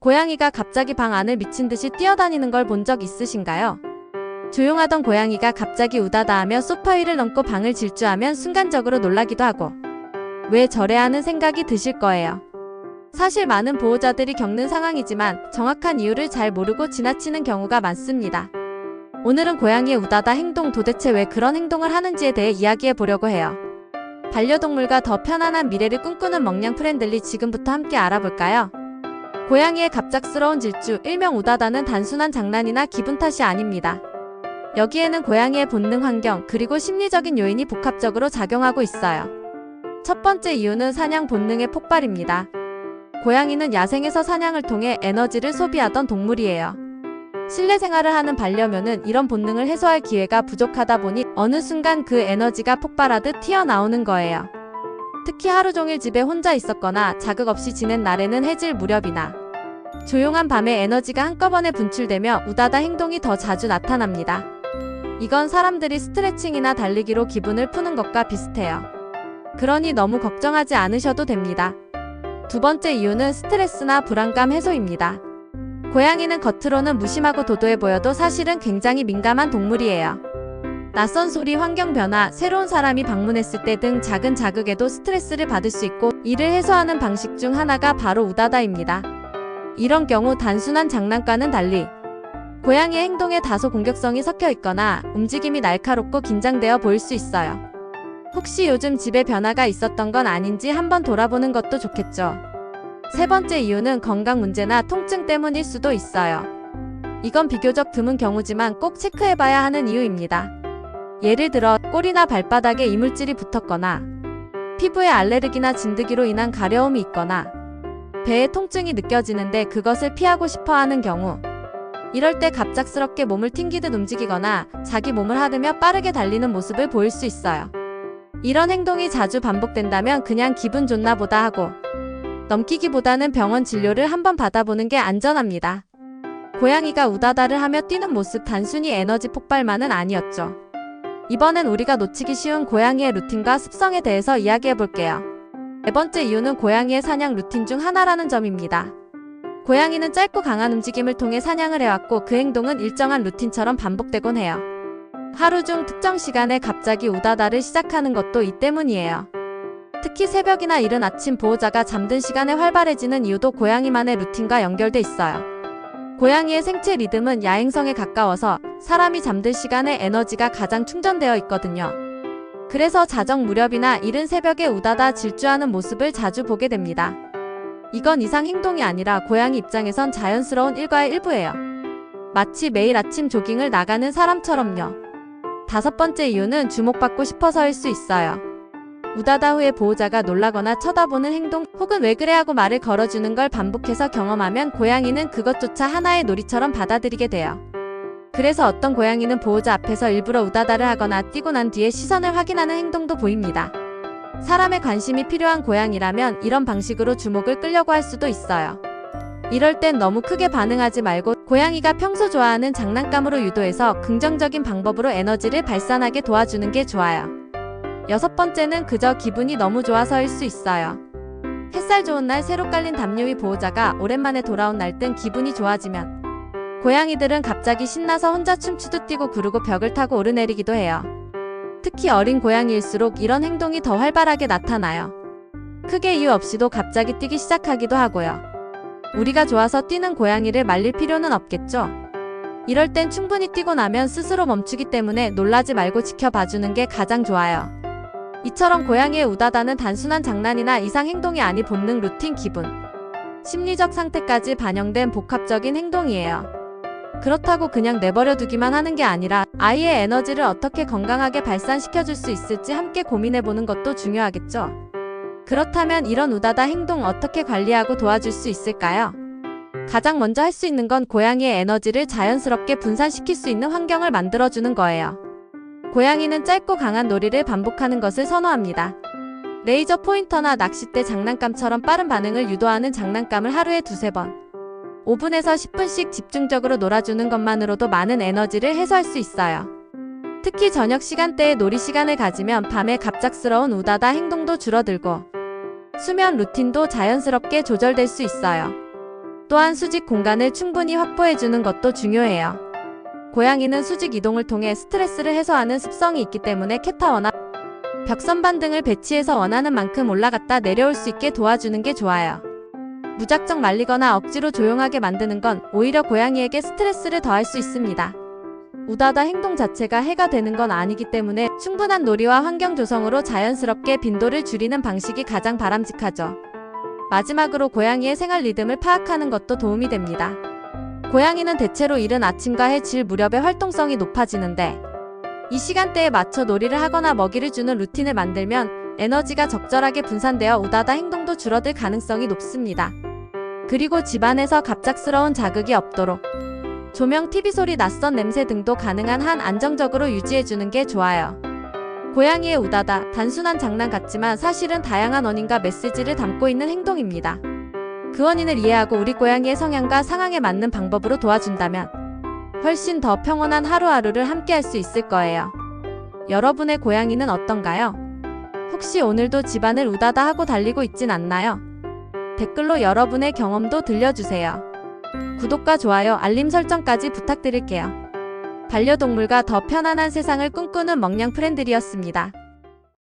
고양이가 갑자기 방 안을 미친 듯이 뛰어다니는 걸 본 적 있으신가요? 조용하던 고양이가 갑자기 우다다 하며 소파 위를 넘고 방을 질주하면 순간적으로 놀라기도 하고 왜 저래 하는 생각이 드실 거예요. 사실 많은 보호자들이 겪는 상황이지만 정확한 이유를 잘 모르고 지나치는 경우가 많습니다. 오늘은 고양이의 우다다 행동, 도대체 왜 그런 행동을 하는지에 대해 이야기해 보려고 해요. 반려동물과 더 편안한 미래를 꿈꾸는 멍냥 프렌들리, 지금부터 함께 알아볼까요? 고양이의 갑작스러운 질주, 일명 우다다는 단순한 장난이나 기분 탓이 아닙니다. 여기에는 고양이의 본능, 환경, 그리고 심리적인 요인이 복합적으로 작용하고 있어요. 첫 번째 이유는 사냥 본능의 폭발입니다. 고양이는 야생에서 사냥을 통해 에너지를 소비하던 동물이에요. 실내 생활을 하는 반려묘는 이런 본능을 해소할 기회가 부족하다 보니 어느 순간 그 에너지가 폭발하듯 튀어나오는 거예요. 특히 하루 종일 집에 혼자 있었거나 자극 없이 지낸 날에는 해질 무렵이나 조용한 밤에 에너지가 한꺼번에 분출되며 우다다 행동이 더 자주 나타납니다. 이건 사람들이 스트레칭이나 달리기로 기분을 푸는 것과 비슷해요. 그러니 너무 걱정하지 않으셔도 됩니다. 두 번째 이유는 스트레스나 불안감 해소입니다. 고양이는 겉으로는 무심하고 도도해 보여도 사실은 굉장히 민감한 동물이에요. 낯선 소리, 환경 변화, 새로운 사람이 방문했을 때 등 작은 자극에도 스트레스를 받을 수 있고, 이를 해소하는 방식 중 하나가 바로 우다다입니다. 이런 경우 단순한 장난과는 달리 고양이의 행동에 다소 공격성이 섞여 있거나 움직임이 날카롭고 긴장되어 보일 수 있어요. 혹시 요즘 집에 변화가 있었던 건 아닌지 한번 돌아보는 것도 좋겠죠. 세 번째 이유는 건강 문제나 통증 때문일 수도 있어요. 이건 비교적 드문 경우지만 꼭 체크해봐야 하는 이유입니다. 예를 들어 꼬리나 발바닥에 이물질이 붙었거나 피부에 알레르기나 진드기로 인한 가려움이 있거나 배에 통증이 느껴지는데 그것을 피하고 싶어 하는 경우, 이럴 때 갑작스럽게 몸을 튕기듯 움직이거나 자기 몸을 하드며 빠르게 달리는 모습을 보일 수 있어요. 이런 행동이 자주 반복된다면 그냥 기분 좋나 보다 하고 넘기기보다는 병원 진료를 한번 받아보는 게 안전합니다. 고양이가 우다다를 하며 뛰는 모습, 단순히 에너지 폭발만은 아니었죠. 이번엔 우리가 놓치기 쉬운 고양이의 루틴과 습성에 대해서 이야기해 볼게요. 네 번째 이유는 고양이의 사냥 루틴 중 하나라는 점입니다. 고양이는 짧고 강한 움직임을 통해 사냥을 해왔고 그 행동은 일정한 루틴처럼 반복되곤 해요. 하루 중 특정 시간에 갑자기 우다다를 시작하는 것도 이 때문이에요. 특히 새벽이나 이른 아침, 보호자가 잠든 시간에 활발해지는 이유도 고양이만의 루틴과 연결돼 있어요. 고양이의 생체 리듬은 야행성에 가까워서 사람이 잠들 시간에 에너지가 가장 충전되어 있거든요. 그래서 자정 무렵이나 이른 새벽에 우다다 질주하는 모습을 자주 보게 됩니다. 이건 이상 행동이 아니라 고양이 입장에선 자연스러운 일과의 일부예요. 마치 매일 아침 조깅을 나가는 사람처럼요. 다섯 번째 이유는 주목받고 싶어서일 수 있어요. 우다다 후에 보호자가 놀라거나 쳐다보는 행동, 혹은 왜 그래 하고 말을 걸어주는 걸 반복해서 경험하면 고양이는 그것조차 하나의 놀이처럼 받아들이게 돼요. 그래서 어떤 고양이는 보호자 앞에서 일부러 우다다를 하거나 뛰고 난 뒤에 시선을 확인하는 행동도 보입니다. 사람의 관심이 필요한 고양이라면 이런 방식으로 주목을 끌려고 할 수도 있어요. 이럴 땐 너무 크게 반응하지 말고 고양이가 평소 좋아하는 장난감으로 유도해서 긍정적인 방법으로 에너지를 발산하게 도와주는 게 좋아요. 여섯 번째는 그저 기분이 너무 좋아서일 수 있어요. 햇살 좋은 날 새로 깔린 담요 위 보호자가 오랜만에 돌아온 날 등 기분이 좋아지면 고양이들은 갑자기 신나서 혼자 춤추듯 뛰고 구르고 벽을 타고 오르내리기도 해요. 특히 어린 고양이일수록 이런 행동이 더 활발하게 나타나요. 크게 이유 없이도 갑자기 뛰기 시작하기도 하고요. 우리가 좋아서 뛰는 고양이를 말릴 필요는 없겠죠? 이럴 땐 충분히 뛰고 나면 스스로 멈추기 때문에 놀라지 말고 지켜봐주는 게 가장 좋아요. 이처럼 고양이의 우다다는 단순한 장난이나 이상 행동이 아닌 본능, 루틴, 기분, 심리적 상태까지 반영된 복합적인 행동이에요. 그렇다고 그냥 내버려 두기만 하는 게 아니라 아이의 에너지를 어떻게 건강하게 발산시켜줄 수 있을지 함께 고민해보는 것도 중요하겠죠. 그렇다면 이런 우다다 행동 어떻게 관리하고 도와줄 수 있을까요? 가장 먼저 할 수 있는 건 고양이의 에너지를 자연스럽게 분산시킬 수 있는 환경을 만들어주는 거예요. 고양이는 짧고 강한 놀이를 반복하는 것을 선호합니다. 레이저 포인터나 낚싯대 장난감처럼 빠른 반응을 유도하는 장난감을 하루에 두세 번, 5분에서 10분씩 집중적으로 놀아주는 것만으로도 많은 에너지를 해소할 수 있어요. 특히 저녁 시간대에 놀이 시간을 가지면 밤에 갑작스러운 우다다 행동도 줄어들고 수면 루틴도 자연스럽게 조절될 수 있어요. 또한 수직 공간을 충분히 확보해주는 것도 중요해요. 고양이는 수직 이동을 통해 스트레스를 해소하는 습성이 있기 때문에 캣타워나 벽선반 등을 배치해서 원하는 만큼 올라갔다 내려올 수 있게 도와주는 게 좋아요. 무작정 말리거나 억지로 조용하게 만드는 건 오히려 고양이에게 스트레스를 더할 수 있습니다. 우다다 행동 자체가 해가 되는 건 아니기 때문에 충분한 놀이와 환경 조성으로 자연스럽게 빈도를 줄이는 방식이 가장 바람직하죠. 마지막으로 고양이의 생활 리듬을 파악하는 것도 도움이 됩니다. 고양이는 대체로 이른 아침과 해질 무렵에 활동성이 높아지는데 이 시간대에 맞춰 놀이를 하거나 먹이를 주는 루틴을 만들면 에너지가 적절하게 분산되어 우다다 행동도 줄어들 가능성이 높습니다. 그리고 집안에서 갑작스러운 자극이 없도록 조명, TV 소리, 낯선 냄새 등도 가능한 한 안정적으로 유지해주는 게 좋아요. 고양이의 우다다, 단순한 장난 같지만 사실은 다양한 원인과 메시지를 담고 있는 행동입니다. 그 원인을 이해하고 우리 고양이의 성향과 상황에 맞는 방법으로 도와준다면 훨씬 더 평온한 하루하루를 함께 할 수 있을 거예요. 여러분의 고양이는 어떤가요? 혹시 오늘도 집안을 우다다 하고 달리고 있진 않나요? 댓글로 여러분의 경험도 들려주세요. 구독과 좋아요, 알림 설정까지 부탁드릴게요. 반려동물과 더 편안한 세상을 꿈꾸는 멍냥 프렌들이었습니다.